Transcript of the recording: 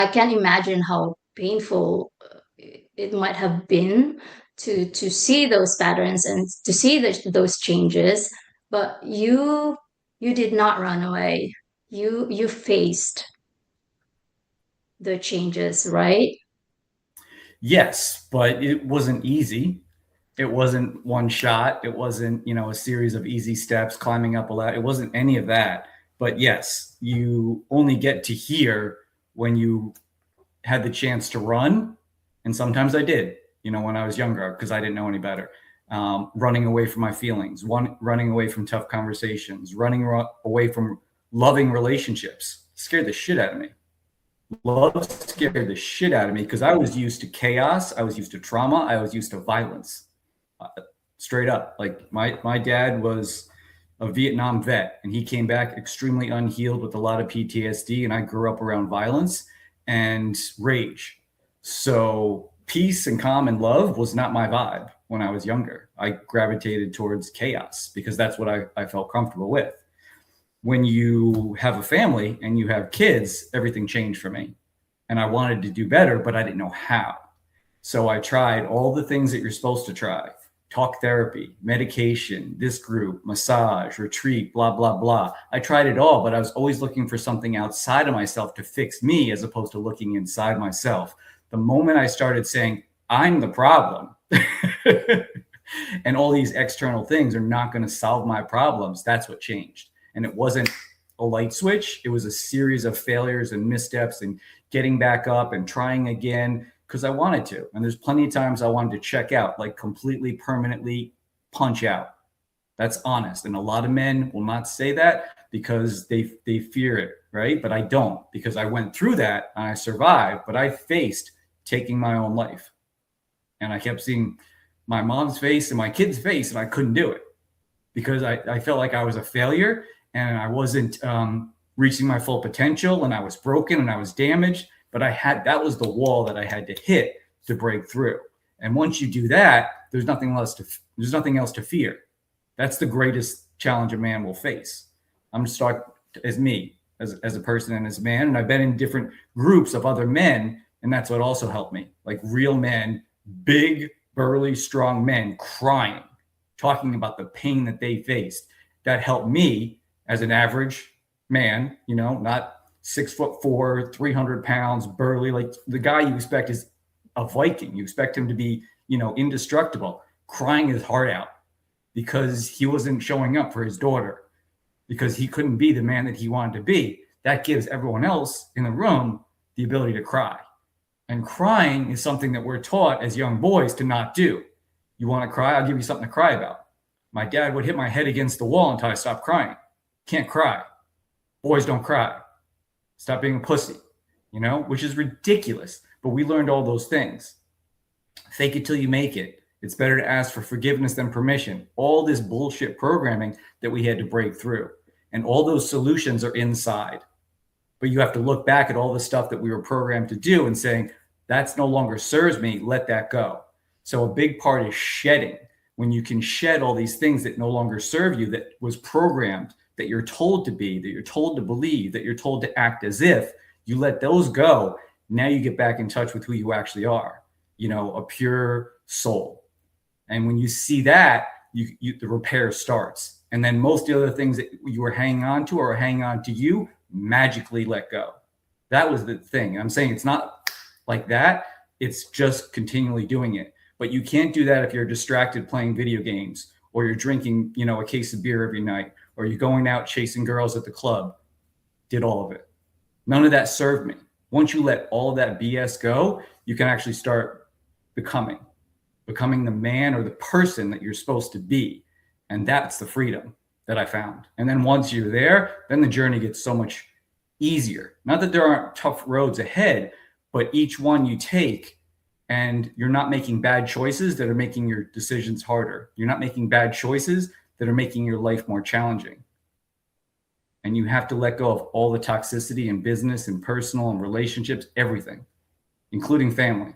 I can't imagine how painful it might have been to see those patterns and to see those changes. But you did not run away. You faced the changes, right? Yes, but it wasn't easy. It wasn't one shot. It wasn't, a series of easy steps climbing up a ladder. It wasn't any of that. But yes, you only get to hear when you had the chance to run. And sometimes I did, when I was younger, because I didn't know any better. Running away from my feelings, running away from tough conversations, away from loving relationships scared the shit out of me. Love scared the shit out of me because I was used to chaos. I was used to trauma. I was used to violence. Uh, Straight up. Like my dad was a Vietnam vet and he came back extremely unhealed with a lot of PTSD. And I grew up around violence and rage. So peace and calm and love was not my vibe when I was younger. I gravitated towards chaos because that's what I felt comfortable with. When you have a family and you have kids, everything changed for me. And I wanted to do better, but I didn't know how. So I tried all the things that you're supposed to try: talk therapy, medication, this group, massage, retreat, blah, blah, blah. I tried it all, but I was always looking for something outside of myself to fix me as opposed to looking inside myself. The moment I started saying, I'm the problem, and all these external things are not going to solve my problems, that's what changed. And it wasn't a light switch. It was a series of failures and missteps and getting back up and trying again because I wanted to. And there's plenty of times I wanted to check out, like completely, permanently punch out. That's honest. And a lot of men will not say that because they fear it, right? But I don't, because I went through that and I survived, but I faced taking my own life. And I kept seeing my mom's face and my kid's face, and I couldn't do it because I felt like I was a failure and I wasn't reaching my full potential, and I was broken and I was damaged. But that was the wall that I had to hit to break through. And once you do that, there's nothing else to fear. That's the greatest challenge a man will face. I'm just talking as me, as a person and as a man. And I've been in different groups of other men, and that's what also helped me. Like real men, big, burly, strong men crying, talking about the pain that they faced. That helped me as an average man, not 6'4", 300 pounds, burly. Like the guy you expect is a Viking. You expect him to be, indestructible, crying his heart out because he wasn't showing up for his daughter, because he couldn't be the man that he wanted to be. That gives everyone else in the room the ability to cry. And crying is something that we're taught as young boys to not do. You want to cry? I'll give you something to cry about. My dad would hit my head against the wall until I stopped crying. Can't cry. Boys don't cry. Stop being a pussy, which is ridiculous. But we learned all those things. Fake it till you make it. It's better to ask for forgiveness than permission. All this bullshit programming that we had to break through. And all those solutions are inside. But you have to look back at all the stuff that we were programmed to do and saying, that's no longer serves me, let that go. So a big part is shedding. When you can shed all these things that no longer serve you, that was programmed, that you're told to be, that you're told to believe, that you're told to act as if, you let those go. Now you get back in touch with who you actually are, a pure soul. And when you see that, the repair starts. And then most of the other things that you were hanging on to or hanging on to you magically let go. That was the thing. I'm saying it's not like that. It's just continually doing it. But you can't do that if you're distracted playing video games, or you're drinking, a case of beer every night, or you're going out chasing girls at the club. Did all of it. None of that served me. Once you let all of that BS go, you can actually start becoming the man or the person that you're supposed to be. And that's the freedom that I found. And then once you're there, then the journey gets so much easier. Not that there aren't tough roads ahead, but each one you take, and you're not making bad choices that are making your decisions harder. You're not making bad choices that are making your life more challenging. And you have to let go of all the toxicity in business and personal and relationships, everything, including family.